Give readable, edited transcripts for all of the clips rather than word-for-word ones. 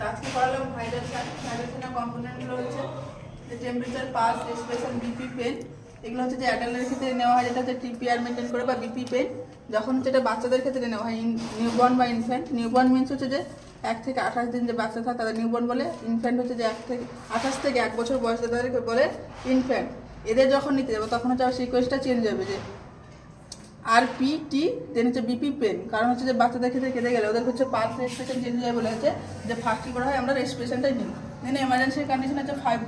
আজকে পড়ালাম ভাইরাল সাইনের কম্পোনেন্টগুলো হচ্ছে যে temperature, pulse, respiration, BP, pain. এগুলো হচ্ছে যে অ্যাডাল্টের ক্ষেত্রে নেওয়া হয়, যেটা হচ্ছে টিপিআর মেনটেন করে, বা বিপি পেন। যখন হচ্ছে এটা বাচ্চাদের ক্ষেত্রে নেওয়া হয়, নিউবর্ন বা ইনফ্যান্ট। নিউবর্ন মিনস হচ্ছে যে 1 থেকে 28 দিন যে বাচ্চা থাকে তাদের নিউবর্ন বলে। ইনফ্যান্ট হচ্ছে যে 28 থেকে 1 বছর বয়স তাদেরকে বলে ইনফ্যান্ট। এদের যখন নিতে যাবো তখন হচ্ছে আবার সিকোয়েন্সটা চেঞ্জ হবে, যে আরপিটি দেন হচ্ছে বিপি পেন। কারণ হচ্ছে যে বাচ্চাদের ক্ষেত্রে কেটে গেলে ওদের হচ্ছে পালস, রেসপিরেশন চেঞ্জ হয়ে বলে হচ্ছে যে ফার্স্ট কী করা হয়, আমরা রেসপিরেশনটাই নিই। দেন এমার্জেন্সি কন্ডিশন হচ্ছে 5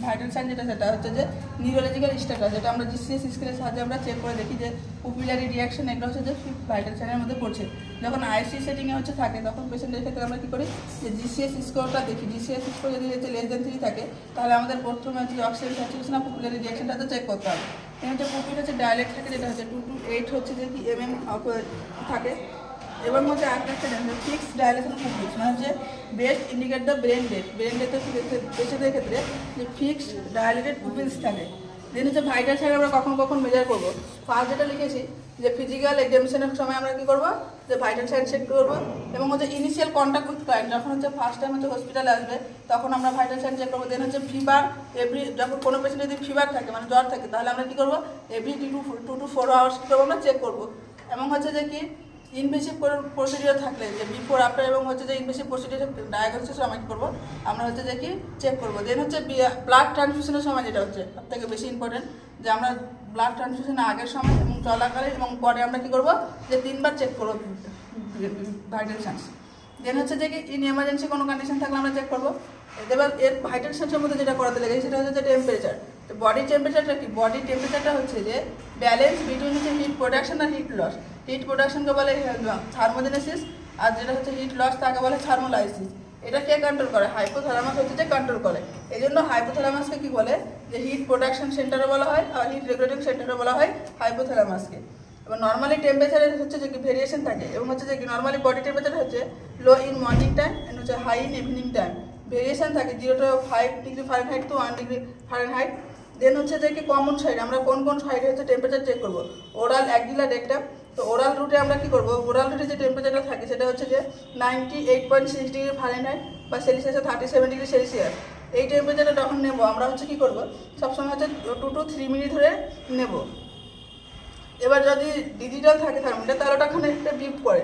ভাইটাল সাইন, সেটা হচ্ছে যে নিউরোলজিক্যাল স্ট্যাটাস, যেটা আমরা জিসিএস স্কেলের সাহায্যে আমরা চেক করে দেখি যে পুপিলারি রিয়াকশন। এগুলো হচ্ছে যে 5 ভাইটাল সাইনের মধ্যে পড়ছে। যখন আইসি সেটিংয়ে হচ্ছে থাকে তখন পেশেন্টের ক্ষেত্রে আমরা কী করি, যে জিসিএস স্কোরটা দেখি। জিসিএস স্কোর যদি হচ্ছে <3 থাকে তাহলে আমাদের প্রথমে হচ্ছে অক্সিজেন স্যাচুরেশন আর পুপিলারি রিয়াকশনটা তো চেক করতে হবে। এখানে হচ্ছে পুপিল হচ্ছে ডায়ালেট থাকে, যেটা হচ্ছে 2 to 8 হচ্ছে যে কি থাকে। এবং হচ্ছে একটা ফিক্স ডায়ালেশন পুপিলস, মানে হচ্ছে best indicate the brain death. Brain ডেথের পেশেন্টের ক্ষেত্রে যে ফিক্সড ডায়ালেটেড পুপিলস থাকে। দেন হচ্ছে ভাইটাল সাইন আমরা কখন কখন মেজার করবো। ফার্স্ট যেটা লিখেছি যে ফিজিক্যাল এক্সামিনেশনের সময় আমরা কী করবো, যে ভাইটাল সাইন চেক করবো। এবং হচ্ছে ইনিশিয়াল কন্ট্যাক্ট উইথ ক্লায়েন্ট, যখন হচ্ছে ফার্স্ট টাইম হচ্ছে হসপিটালে আসবে তখন আমরা ভাইটাল সাইন চেক করবো। দেন হচ্ছে ফিভার, যখন কোনো পেশেন্ট যদি ফিভার থাকে মানে জ্বর থাকে তাহলে আমরা কী করবো, এভরি 2 to 4 আওয়ার্স কী করবো, আমরা চেক করবো। এবং হচ্ছে যে কি ইনভেসিভ প্রসিডিওর থাকলে যে বিফোর আফটার, এবং হচ্ছে যে ইনভেসিভ প্রসিডিওর ডায়াগনোসিস সময় কী করবো, আমরা হচ্ছে যে কি চেক করবো। দেন হচ্ছে ব্লাড ট্রান্সফিউশনের সময়, যেটা হচ্ছে সব থেকে বেশি ইম্পর্টেন্ট, যে আমরা ব্লাড ট্রান্সফিউশনের আগের সময় এবং চলাকালে এবং পরে আমরা কী করবো, যে 3 বার চেক করবো ভাইটাল সাইন্স। দেন হচ্ছে যে কি ইন এমার্জেন্সি কোনো কন্ডিশন থাকলে আমরা চেক করবো। এবার এর ভাইটাল সাইন্সের মধ্যে যেটা করাতে লাগে সেটা হচ্ছে যে টেম্পারেচার। তো বডি টেম্পারেচারটা কি, বডি টেম্পারেচারটা হচ্ছে যে ব্যালেন্স বিটুইন হচ্ছে হিট প্রোডাকশন আর হিট লস। হিট প্রোডাকশনকে বলে থার্মোজেনেসিস, আর যেটা হচ্ছে হিট লস তাকে বলে থার্মোলাইসিস। এটা কে কন্ট্রোল করে, হাইপোথ্যালামাস হচ্ছে যে কন্ট্রোল করে। এই জন্য হাইপোথ্যালামাসকে কি বলে, যে হিট প্রোডাকশন সেন্টারও বলা হয় আর হিট রেগুলেটিং সেন্টারও বলা হয় হাইপোথ্যালামাসকে। এবার নর্মালি টেম্পারেচারের হচ্ছে যে কি ভেরিয়েশন থাকে, এবং হচ্ছে যে কি নর্মালি বডি টেম্পারেচার হচ্ছে low in morning time and হচ্ছে high in evening time. Variation থাকে 0 to 5 degree Fahrenheit to 1 degree Fahrenheit. Then হচ্ছে যে কি কমন সাইড, আমরা কোন কোন সাইডে হচ্ছে টেম্পারেচার চেক করবো। Oral, axilla, rectum. তো ওরাল রুটে আমরা কি করবো, ওরাল রুটে যে টেম্পারেচারটা থাকে সেটা হচ্ছে যে 98.6 ডিগ্রি ফারেনহাইট বা সেলসিয়াসে 37 ডিগ্রি সেলসিয়াস। এই টেম্পারেচারটা যখন নেবো আমরা হচ্ছে কী করবো, সবসময় হচ্ছে 2 to 3 মিনিট ধরে নেব। এবার যদি ডিজিটাল থাকে থার্মোমিটার তাহলে ওটা ওখানে একটা বিপ করে।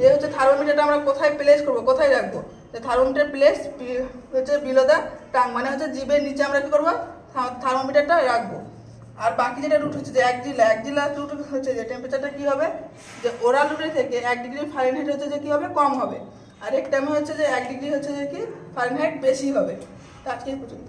এই হচ্ছে থার্মোমিটারটা আমরা কোথায় প্লেস করবো, কোথায় রাখবো, থার্মোমিটার প্লেস হচ্ছে বিলো দ্য টাং, মানে হচ্ছে জিভের নিচে আমরা কী করবো, থার্মোমিটারটা রাখবো। আর বাকি যেটা রুট হচ্ছে যে একজিলা রুট হচ্ছে যে টেম্পারেচারটা কী হবে, যে ওরাল রুটের থেকে 1 ডিগ্রি ফারেনহাইট হচ্ছে যে কী হবে, কম হবে। আর এক টাইমে হচ্ছে যে 1 ডিগ্রি হচ্ছে যে কি ফারেনহাইট বেশি হবে। আজকে পর্যন্ত।